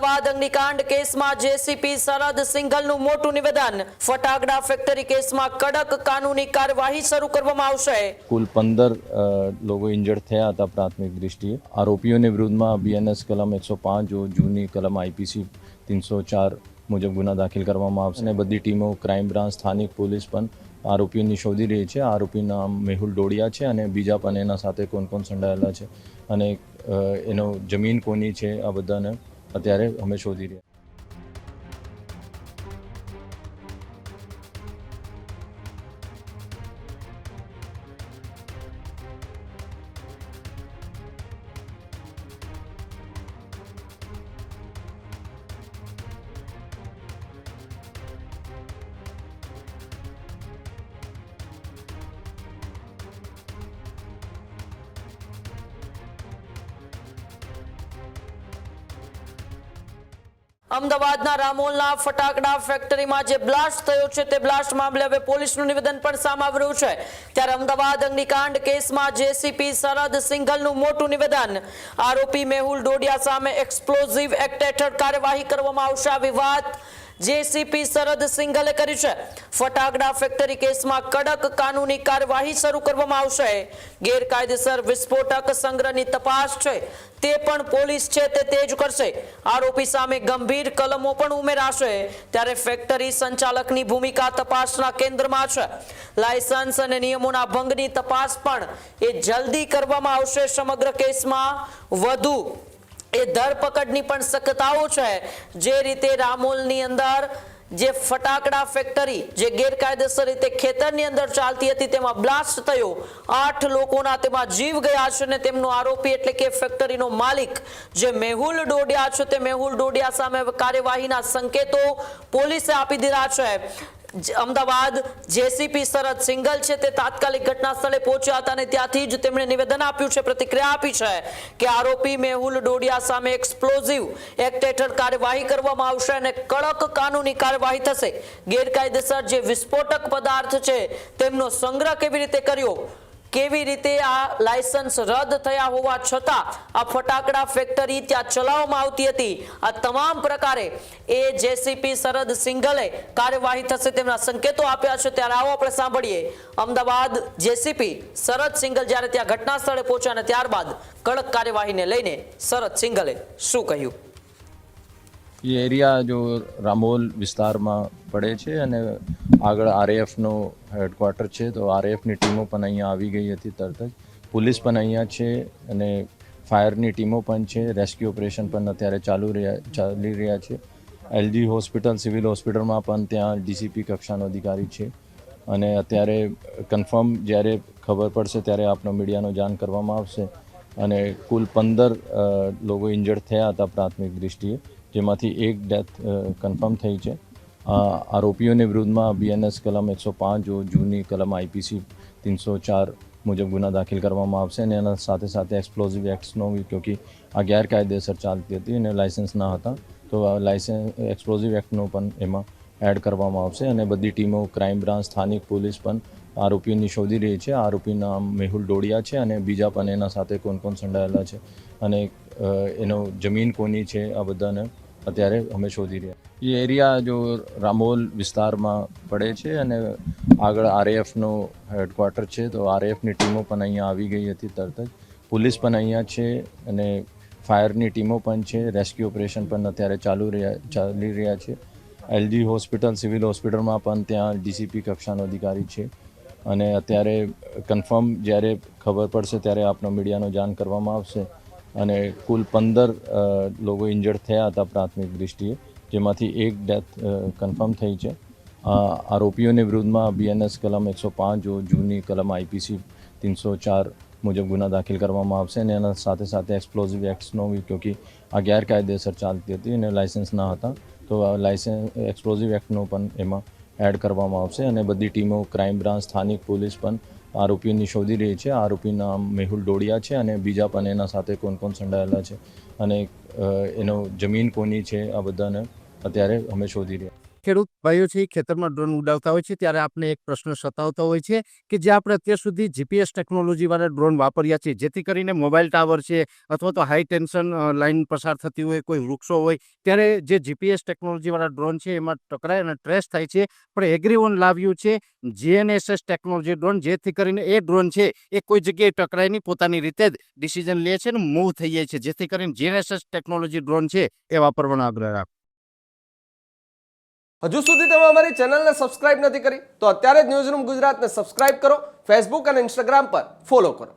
અમદાવાદ અગ્નિકાંડ કેસમાં જેસીપી શરદ સિંઘલનું મોટું નિવેદન, ફટાકડા ફેક્ટરી કેસમાં કડક કાનૂની કાર્યવાહી શરૂ કરવામાં આવશે। કુલ 15 લોકો ઇન્જર્ડ થયા હતા પ્રાથમિક દૃષ્ટિએ। આરોપીઓની વિરુદ્ધમાં બીએનએસ કલમ 105 જો જૂની કલમ આઈપીસી 304 મુજબ ગુના દાખલ કરવામાં આવશે અને બધી ટીમો ક્રાઇમ બ્રાન્ચ સ્થાનિક પોલીસ પણ આરોપીઓની શોધી રહી છે। આરોપીનું નામ મેહુલ ડોડિયા છે અને બીજા પણ એના સાથે કોણ સંડાયેલા છે અને એનો જમીન કોની છે આ બધાને અત્યારે અમે શોધી રહ્યા। અમદાવાદના રામોલના ફટાકડા ફેક્ટરીમાં જે બ્લાસ્ટ થયો છે તે બ્લાસ્ટ મામલે હવે પોલીસનું નિવેદન પણ સામે આવ્યું છે। ત્યારે અમદાવાદ અગ્નિકાંડ કેસમાં જેસીપી શરદ સિંઘલનું મોટું નિવેદન, આરોપી મેહુલ ડોડિયા સામે એક્સપ્લોઝિવ એક્ટ હેઠળ કાર્યવાહી કરવામાં આવશે। આ વિવાદ જેસીપી શરદ સિંઘલે કરી છે। ફટાકડા ફેક્ટરી કેસમાં કડક કાનૂની કાર્યવાહી શરૂ કરવામાં આવશે। ગેરકાયદેસર વિસ્ફોટક સંગ્રહની તપાસ છે તે પણ પોલીસ છે તે તેજ કરશે। આરોપી સામે ગંભીર કલમો પણ ઉમેરાશે। ત્યારે ફેક્ટરી સંચાલકની ભૂમિકા તપાસના કેન્દ્રમાં છે। લાયસન્સ અને નિયમોના ભંગની તપાસ પણ એ જલ્દી કરવામાં આવશે। સમગ્ર કેસમાં વધુ એ ધરપકડની પણ શક્યતાઓ છે। જે રીતે રામોલની અંદર જે ફટાકડા ફેક્ટરી જે ગેરકાયદેસર રીતે ખેતરની અંદર ચાલતી હતી તેમાં બ્લાસ્ટ થયો, 8 લોકોના તેમાં જીવ ગયા છે અને તેમનો આરોપી એટલે કે ફેક્ટરીનો માલિક જે મેહુલ ડોડિયા છે તે મેહુલ ડોડિયા સામે કાર્યવાહીના સંકેતો પોલીસે આપી દીધા છે। અમદાવાદ જેસીપી શરદ સિંઘલ છે તે તાત્કાલિક ઘટના સ્થળે પહોંચ્યા હતા અને ત્યાંથી જ તેમણે નિવેદન આપ્યું છે, પ્રતિક્રિયા આપી છે કે આરોપી મેહુલ ડોડિયા સામે એક્સપ્લોઝિવ એક્ટ હેઠળ કાર્યવાહી કરવામાં આવશે અને કડક કાનૂની કાર્યવાહી થશે। ગેરકાયદેસર જે વિસ્ફોટક પદાર્થ છે તેમનો સંગ્રહ કેવી રીતે કર્યો, કેવી રીતે આ લાયસન્સ રદ થયા હોવા છતાં આ ફટાકડા ફેક્ટરી ત્યાં ચલાવવામાં આવતી હતી, આ તમામ પ્રકારે એ જેસીપી શરદ સિંઘલે કાર્યવાહી થશે તેમના સંકેતો આપ્યા છે। ત્યારે આવો આપણે સાંભળીએ અમદાવાદ જેસીપી શરદ સિંઘલ જ્યારે ત્યાં ઘટના સ્થળે પહોંચ્યા અને ત્યારબાદ કડક કાર્યવાહીને લઈને શરદ સિંઘલે શું કહ્યું। ये एरिया जो रामोल વિસ્તારમાં પડે છે અને આગળ આરએએફનો હેડક્વાર્ટર છે તો આરએએફની ટીમો પણ અહીંયા આવી ગઈ હતી તરત જ। પોલીસ પણ અહીંયા છે અને ફાયરની ટીમો પણ છે। રેસ્ક્યુ ઓપરેશન પણ અત્યારે ચાલી રહ્યા છે। એલજી હોસ્પિટલ સિવિલ હોસ્પિટલમાં પણ ત્યાં ડીસીપી કક્ષાનો અધિકારી છે અને અત્યારે કન્ફર્મ જ્યારે ખબર પડશે ત્યારે આપનો મીડિયાનો જાણ કરવામાં આવશે। અને કુલ 15 લોકો ઇન્જર્ડ થયા હતા પ્રાથમિક દૃષ્ટિએ, જેમાંથી એક ડેથ કન્ફર્મ થઈ છે। આરોપીઓની વિરુદ્ધમાં બીએનએસ કલમ 105 જો જૂની કલમ આઈપીસી 304 મુજબ ગુના દાખલ કરવામાં આવશે અને એના સાથે સાથે એક્સપ્લોઝિવ એક્ટ્સનો ક્યોંકि આ ગેરકાયદેસર ચાલતી હતી અને લાયસન્સ ના હતા તો એક્સપ્લોઝિવ એક્ટનો પણ એમાં એડ કરવામાં આવશે અને બધી ટીમો ક્રાઇમ બ્રાન્ચ સ્થાનિક પોલીસ પણ આરોપીઓની શોધી રહી છે। આરોપીનું નામ મેહુલ ડોડિયા છે અને બીજા પણ એના સાથે કોણ સંડાયેલા છે અને એનો જમીન કોની છે આ બધાને અત્યારે અમે શોધી રહ્યા। એ એરિયા જો રામોલ વિસ્તારમાં પડે છે અને આગળ આરએએફનો હેડક્વાર્ટર છે તો આરએએફની ટીમો પણ અહીંયા આવી ગઈ હતી તરત જ। પોલીસ પણ અહીંયા છે અને ફાયરની ટીમો પણ છે। રેસ્ક્યુ ઓપરેશન પણ અત્યારે ચાલી રહ્યા છે। એલજી હોસ્પિટલ સિવિલ હોસ્પિટલમાં પણ ત્યાં ડીસીપી કક્ષાનો અધિકારી છે અને અત્યારે કન્ફર્મ જ્યારે ખબર પડશે ત્યારે આપનો મીડિયાનો જાણ કરવામાં આવશે। અને કુલ 15 લોકો ઇન્જર્ડ થયા હતા પ્રાથમિક દૃષ્ટિએ, જેમાંથી એક ડેથ કન્ફર્મ થઈ છે। આરોપીઓની વિરુદ્ધમાં બીએનએસ કલમ 105 જો જૂની કલમ આઈપીસી 304 મુજબ ગુના દાખલ કરવામાં આવશે અને એના સાથે સાથે એક્સપ્લોઝિવ એક્ટ્સનો ક્યોંકि આ ગેરકાયદેસર ચાલતી હતી અને લાયસન્સ ના હતા તો એક્સપ્લોઝિવ એક્ટનો પણ એમાં એડ કરવામાં આવશે અને બધી ટીમો ક્રાઇમ બ્રાન્ચ સ્થાનિક પોલીસ પણ આરોપીઓની શોધી રહી છે। આરોપીનું નામ મેહુલ ડોડિયા છે અને બીજા પણ એના સાથે કોણ સંડાયેલા છે અને એનો જમીન કોની છે આ બધાને અત્યારે અમે શોધી રહ્યા। ખેડૂત ભાઈઓ છે ખેતરમાં ડ્રોન ઉડાવતા હોય છે ત્યારે આપને એક પ્રશ્ન સતાવતો હોય છે કે જે આપણે અત્યાર સુધી જીપીએસ ટેકનોલોજીવાળા ડ્રોન વાપર્યા છે, જેથી કરીને મોબાઈલ ટાવર છે અથવા તો હાઈ ટેન્શન લાઈન પસાર થતી હોય, કોઈ વૃક્ષો હોય, ત્યારે જે જીપીએસ ટેકનોલોજીવાળા ડ્રોન છે એમાં ટકરાય અને ટ્રેસ થાય છે. પણ એગ્રીઓન લાવ્યું છે GNSS ટેકનોલોજી ડ્રોન, જેથી કરીને એ ડ્રોન છે એ કોઈ જગ્યાએ ટકરાય નહીં, પોતાની રીતે જ ડિસિઝન લે છે ને મૂવ થઈ જાય છે, જેથી કરીને GNSS ટેકનોલોજી ડ્રોન છે એ વાપરવાનો આગ્રહ રાખો. હજુ સુધી તમે અમારી ચેનલને સબસ્ક્રાઇબ નથી કરી તો અત્યારે જ ન્યૂઝરૂમ ગુજરાતને સબસ્ક્રાઇબ કરો, ફેસબુક અને ઇન્સ્ટાગ્રામ પર ફોલો કરો.